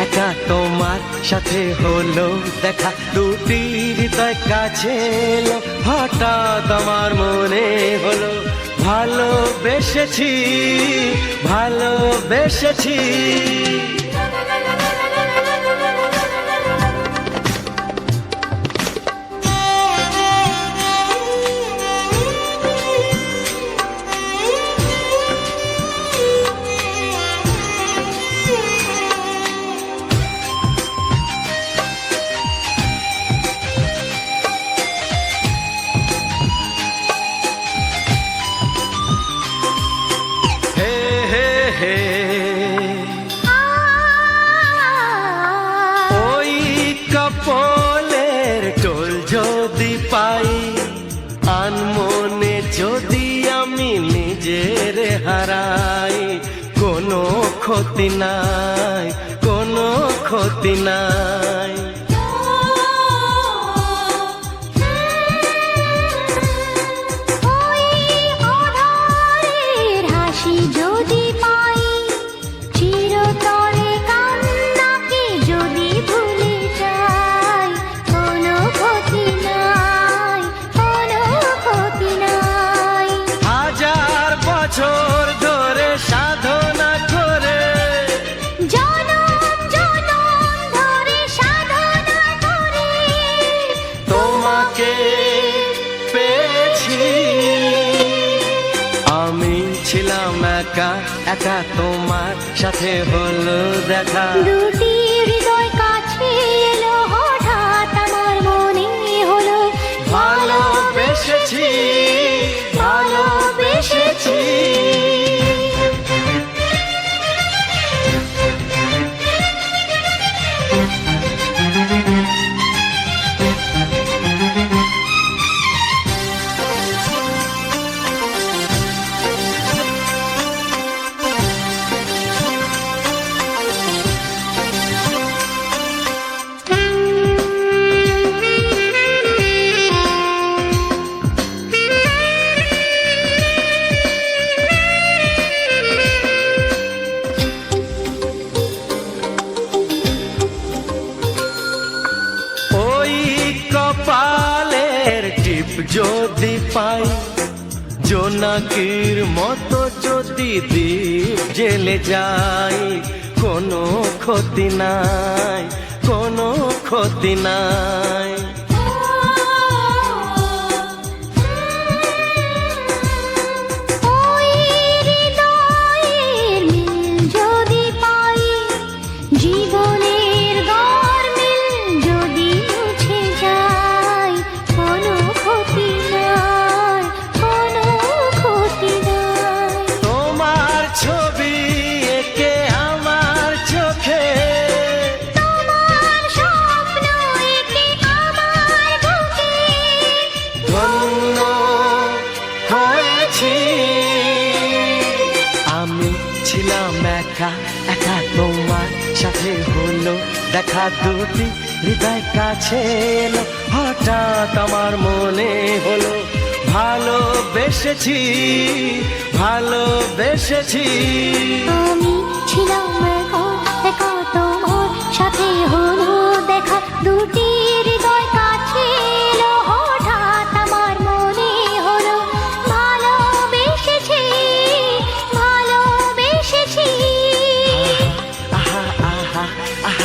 একা তোমার সাথে হলো দেখা, দুটি হৃদয় কাছে এলো, হঠাৎ আমার মনে হলো ভালোবেসেছি, ভালোবেসেছি। ওই কপলের টোল যদি পাই, আনমনে যদি আমি নিজের হারাই, কোনো ক্ষতি নাই, কোনো ক্ষতি নাই। বছর ধরে সাধনা করে, জনম জনম ধরে সাধনা করে তোমাকে পেয়েছি। আমি ছিলাম একা, একা তোমার সাথে হলো দেখা, দুটি হৃদয় কাছে এলো, হঠাৎ আমার মনে হলো ভালোবেসেছি, ভালোবেসেছি। কপালের টিপ যদি পাই, জোনাকির মতো যদি দ্বীপ জেলে যাই, কোনো ক্ষতি নাই, কোনো ক্ষতি নাই। আমি ছিলাম একা, একা তোমার সাথে হলো দেখা, দুটি হৃদয় কাছে এলো, হঠাৎ আমার মনে হলো ভালোবেসেছি, ভালোবেসেছি। আমি ছিলাম একা, একা তোমার সাথে হলো দেখা, দুটি হৃদয় কাছে এলো, হঠাৎ আমার মনে হলো ভালোবেসেছি, ভালোবেসেছি। আহা আহা আহা।